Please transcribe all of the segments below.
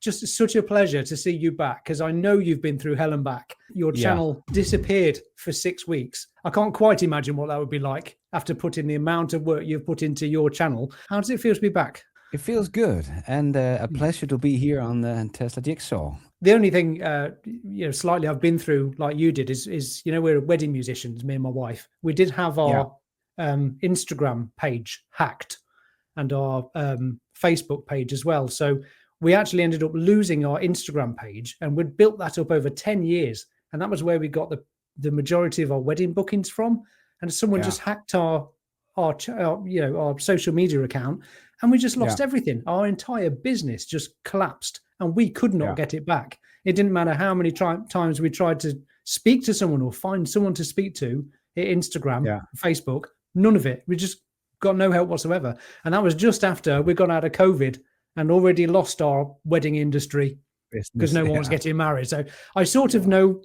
just such a pleasure to see you back, because I know you've been through hell and back. Your channel disappeared for 6 weeks. I can't quite imagine what that would be like after putting the amount of work you've put into your channel. How does it feel to be back? It feels good, and a pleasure to be here on the Tesla Jigsaw. The only thing, slightly I've been through like you did is we're wedding musicians, me and my wife. We did have our Instagram page hacked and our Facebook page as well. So we actually ended up losing our Instagram page, and we'd built that up over 10 years. And that was where we got the majority of our wedding bookings from. And someone just hacked our social media account, and we just lost everything. Our entire business just collapsed, and we could not get it back. It didn't matter how many times we tried to speak to someone or find someone to speak to, Instagram, Facebook, none of it. We just got no help whatsoever. And that was just after we got out of COVID and already lost our wedding industry because no one was getting married. So I sort of know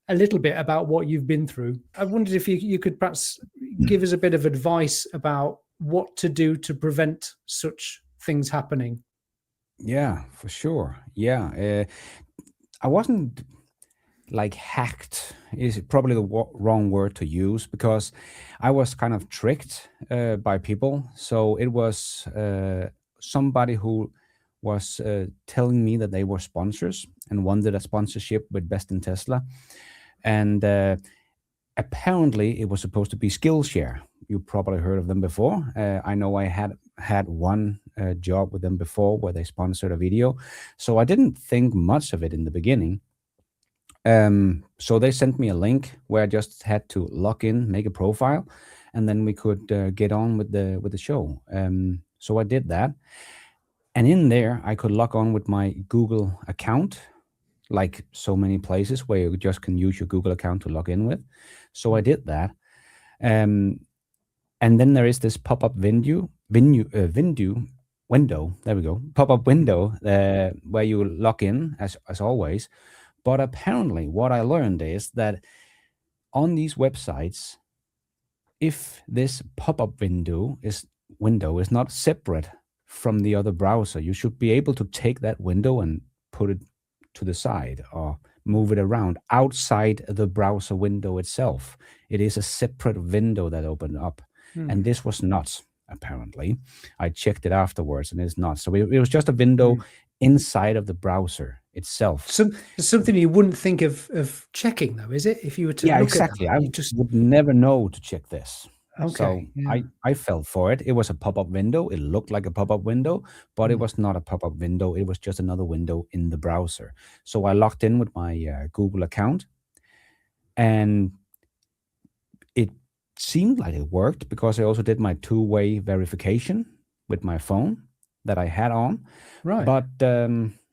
a little bit about what you've been through. I wondered if you could perhaps give us a bit of advice about what to do to prevent such things happening. Yeah, for sure. Yeah. I wasn't like hacked is probably the wrong word to use, because I was kind of tricked by people. So it was somebody who was telling me that they were sponsors and wanted a sponsorship with Best in Tesla. And apparently it was supposed to be Skillshare. You probably heard of them before. I know I had one job with them before where they sponsored a video. So I didn't think much of it in the beginning. So they sent me a link where I just had to log in, make a profile, and then we could get on with the show. So I did that. And in there, I could log on with my Google account, like so many places where you just can use your Google account to log in with. So I did that. And then there is this pop-up window. There we go. Pop-up window where you log in as always. But apparently what I learned is that on these websites, if this pop-up window is not separate from the other browser, you should be able to take that window and put it to the side or move it around outside the browser window itself. It is a separate window that opened up. And this was not, apparently. I checked it afterwards, and it's not. So it was just a window inside of the browser itself. Something you wouldn't think of checking, though, is it? If you were to look exactly. at that, I would never know to check this. Okay. So I fell for it. It was a pop-up window. It looked like a pop-up window, but it was not a pop-up window. It was just another window in the browser. So I logged in with my Google account, and it seemed like it worked because I also did my two-way verification with my phone that I had on. Right. But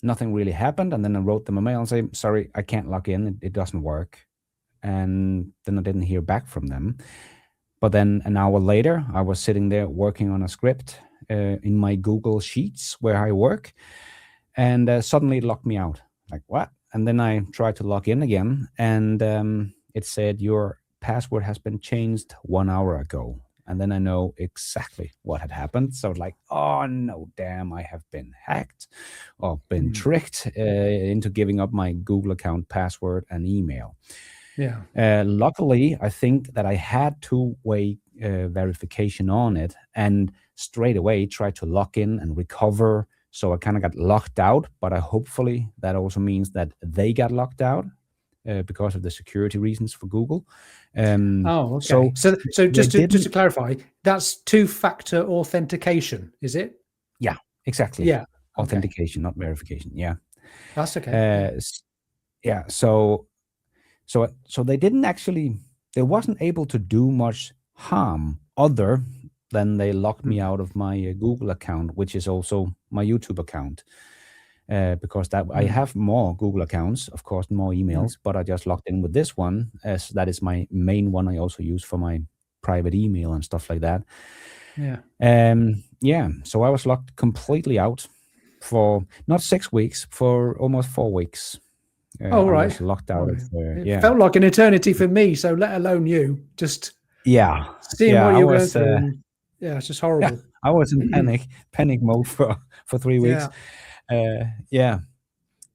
nothing really happened. And then I wrote them a mail and say, sorry, I can't log in. It doesn't work. And then I didn't hear back from them. But then an hour later, I was sitting there working on a script in my Google Sheets where I work. And suddenly it locked me out. Like, what? And then I tried to log in again. And it said, your password has been changed 1 hour ago. And then I know exactly what had happened. So like, oh no, damn, I have been hacked or been tricked into giving up my Google account password and email. Yeah. Luckily, I think that I had two-way verification on it, and straight away tried to log in and recover. So I kind of got locked out, but hopefully that also means that they got locked out because of the security reasons for Google. Okay. So just to clarify, that's two-factor authentication, is it? Yeah, exactly. Yeah. Authentication, not verification. Yeah. That's okay. Yeah. So they they wasn't able to do much harm other than they locked me out of my Google account, which is also my YouTube account. Because I have more Google accounts, of course, more emails, but I just logged in with this one, as that is my main one. I also use for my private email and stuff like that. Yeah. So I was locked completely out for not 6 weeks, for almost 4 weeks. Right. I was locked out of it felt like an eternity for me, so let alone you. Just seeing what you were going through. It's just horrible. I was in panic mode for 3 weeks.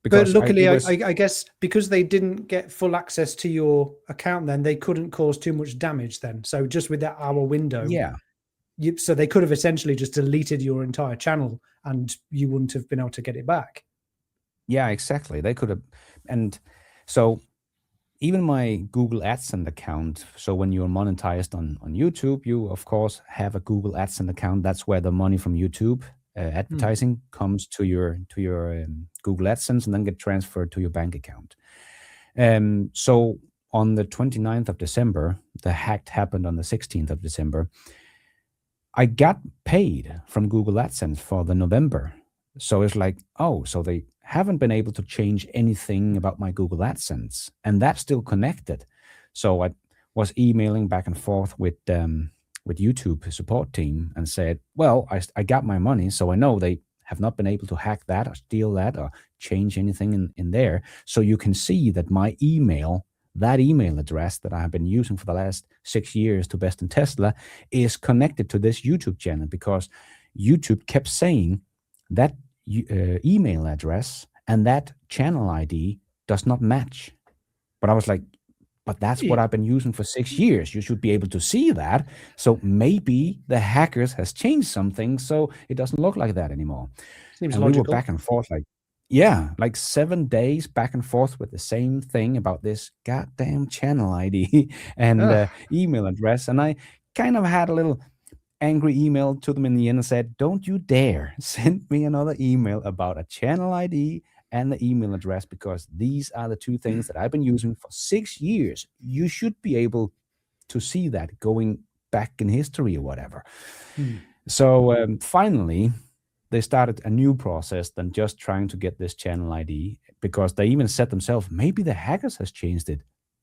But because luckily, I guess because they didn't get full access to your account, then they couldn't cause too much damage. Then, so just with that hour window, yeah, so they could have essentially just deleted your entire channel, and you wouldn't have been able to get it back. yeah, exactly. They could have, and so even my Google AdSense account. So when you're monetized on YouTube, you of course have a Google AdSense account. That's where the money from YouTube advertising comes to your Google AdSense and then get transferred to your bank account. So on the 29th of December, the hack happened on the 16th of December. I got paid from Google AdSense for the November. So it's like, oh, so they haven't been able to change anything about my Google AdSense, and that's still connected. So I was emailing back and forth with YouTube support team and said, well, I got my money, so I know they have not been able to hack that or steal that or change anything in there. So you can see that my email, that email address that I have been using for the last 6 years to Best in Tesla, is connected to this YouTube channel, because YouTube kept saying that email address and that channel ID does not match. But I was like, but that's what I've been using for 6 years. You should be able to see that. So maybe the hackers has changed something, so it doesn't look like that anymore. Seems and logical. We were back and forth, like 7 days back and forth with the same thing about this goddamn channel ID and email address. And I kind of had a little angry email to them in the end and said, don't you dare send me another email about a channel ID and the email address, because these are the two things that I've been using for 6 years. You should be able to see that going back in history or whatever. So finally, they started a new process than just trying to get this channel ID, because they even said themselves, maybe the hackers has changed it.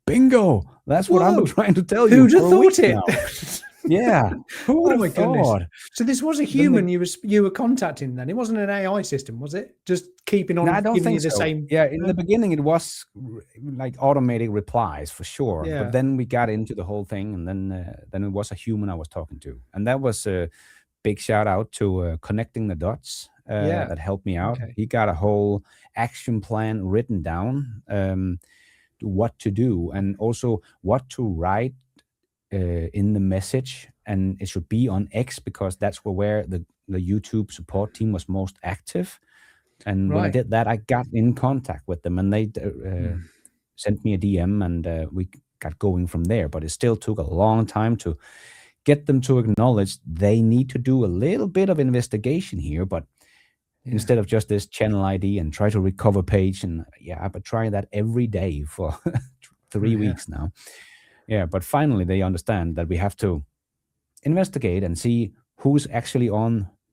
Bingo! That's what I've been trying to tell you. Who'd have thought it? Yeah. Who would Oh my have thought? goodness. So this was a human you were contacting then? It wasn't an AI system, was it? Just keeping on No, I don't giving think you the so. same. Yeah, in the beginning it was like automated replies for sure. Yeah. But then we got into the whole thing, and then it was a human I was talking to. And that was a big shout out to Connecting the Dots that helped me out. Okay. He got a whole action plan written down, what to do, and also what to write in the message. And it should be on X, because that's where the YouTube support team was most active. And when I did that, I got in contact with them, and they sent me a DM, and we got going from there. But it still took a long time to get them to acknowledge they need to do a little bit of investigation here. But instead of just this channel ID and try to recover page, and I've been trying that every day for 3 weeks now. Yeah, but finally they understand that we have to investigate and see who's actually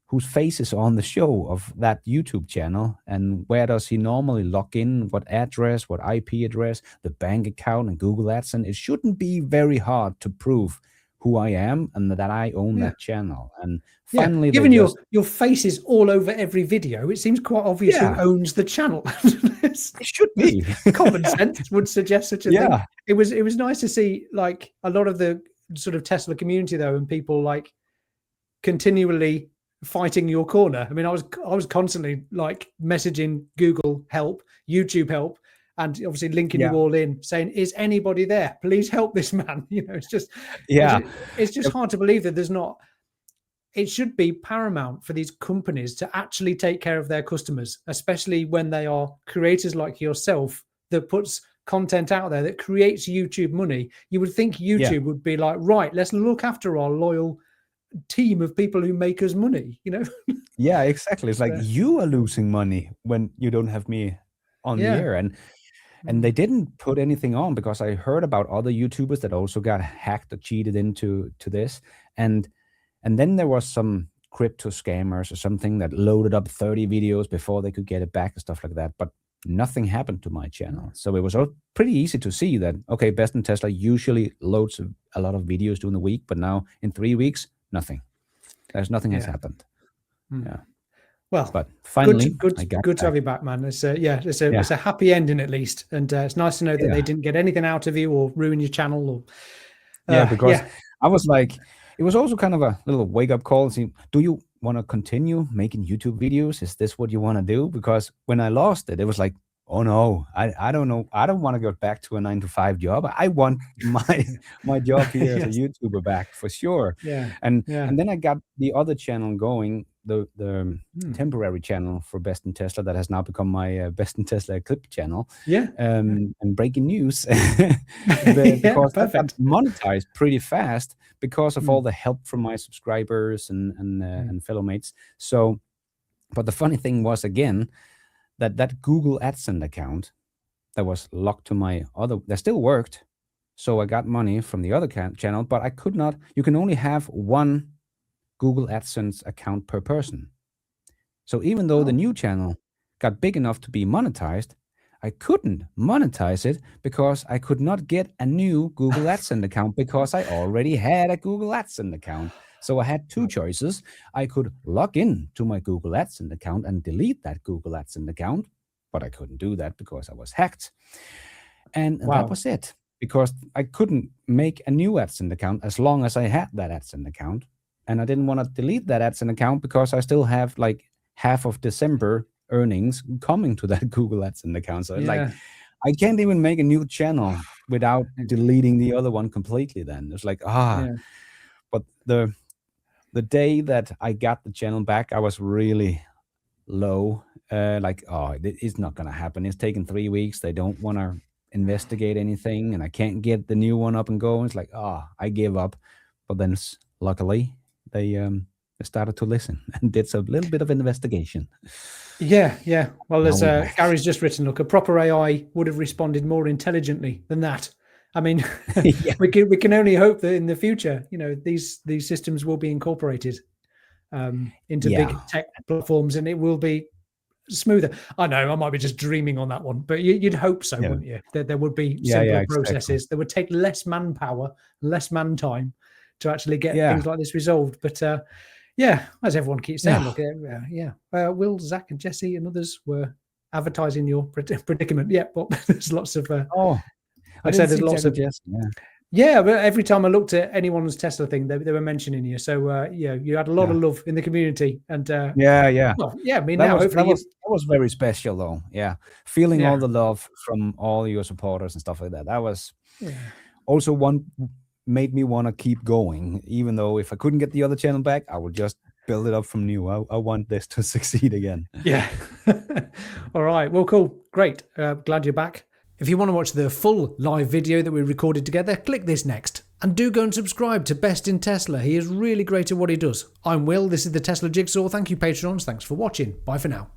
whose face is on the show of that YouTube channel, and where does he normally log in, what address, what IP address, the bank account, and Google AdSense. It shouldn't be very hard to prove who I am and that I own that channel. And finally, given your face is all over every video, it seems quite obvious who owns the channel. It should be. Common sense would suggest such a thing. It was nice to see, like, a lot of the sort of Tesla community though, and people like continually fighting your corner. I mean, I was constantly like messaging Google help, YouTube help, and obviously linking you all in, saying, is anybody there? Please help this man. You know, it's just hard to believe that there's not. It should be paramount for these companies to actually take care of their customers, especially when they are creators like yourself that puts content out there that creates YouTube money. You would think YouTube would be like, right, let's look after our loyal team of people who make us money, you know? Yeah, exactly. It's like you are losing money when you don't have me on the air. And they didn't put anything on, because I heard about other YouTubers that also got hacked or cheated into this. And then there was some crypto scammers or something that loaded up 30 videos before they could get it back and stuff like that. But nothing happened to my channel. So it was pretty easy to see that, okay, Best in Tesla usually loads a lot of videos during the week, but now in 3 weeks, nothing. There's nothing has happened. Yeah. Well, but finally, good to have you back, man. It's a happy ending at least, and it's nice to know that they didn't get anything out of you or ruin your channel. Or because I was like, it was also kind of a little wake up call. See, do you want to continue making YouTube videos? Is this what you want to do? Because when I lost it, it was like, oh no, I don't know. I don't want to go back to a 9 to 5 job. I want my job here as a Yes. YouTuber back for sure. Yeah. And Yeah. and then I got the other channel going, the Hmm. temporary channel for Best in Tesla that has now become my Best in Tesla clip channel. Yeah. And breaking news Yeah. because that got Perfect. monetized pretty fast because of Hmm. all the help from my subscribers and fellow mates. So, but the funny thing was again that Google AdSense account that was locked to my other that still worked. So I got money from the other channel, but I could not. You can only have one Google AdSense account per person. So even though the Oh. new channel got big enough to be monetized, I couldn't monetize it because I could not get a new Google AdSense account because I already had a Google AdSense account. So I had two choices. I could log in to my Google AdSense account and delete that Google AdSense account, but I couldn't do that because I was hacked. And that Wow. was it, because I couldn't make a new AdSense account as long as I had that AdSense account. And I didn't want to delete that AdSense account because I still have like half of December earnings coming to that Google AdSense account. So it's like, Yeah. I can't even make a new channel without deleting the other one completely then. It's like, Yeah. but the day that I got the channel back, I was really low. It's not going to happen. It's taken 3 weeks. They don't want to investigate anything, and I can't get the new one up and going. It's like, I give up. But then luckily they started to listen and did a little bit of investigation. Yeah, yeah. Well, Now as we're back. Gary's just written, look, a proper AI would have responded more intelligently than that. I mean, Yeah. we can only hope that in the future, these systems will be incorporated into Yeah. big tech platforms, and it will be smoother. I know I might be just dreaming on that one, but you'd hope so, Yeah. wouldn't you? That there would be Yeah, simpler exactly. processes that would take less manpower, less man time to actually get Yeah. things like this resolved. But yeah, as everyone keeps saying, Yeah. look, Will, Zach, and Jesse and others were advertising your predicament. Yeah, but there's lots of, like I I didn't said, there's see lots Jack and of, Jess. Yeah. yeah, but every time I looked at anyone's Tesla thing, they were mentioning you. So you had a lot Yeah. of love in the community, and Yeah. well, yeah, I mean, That now was hopefully that was very special though. Yeah. Feeling yeah, all the love from all your supporters and stuff like that. That was yeah. also made me want to keep going, even though if I couldn't get the other channel back, I would just build it up from new. I want this to succeed again. Yeah. All right. Well, cool. Great. Glad you're back. If you want to watch the full live video that we recorded together, click this next. And do go and subscribe to Best in Tesla. He is really great at what he does. I'm Will. This is the Tesla Jigsaw. Thank you, patrons. Thanks for watching. Bye for now.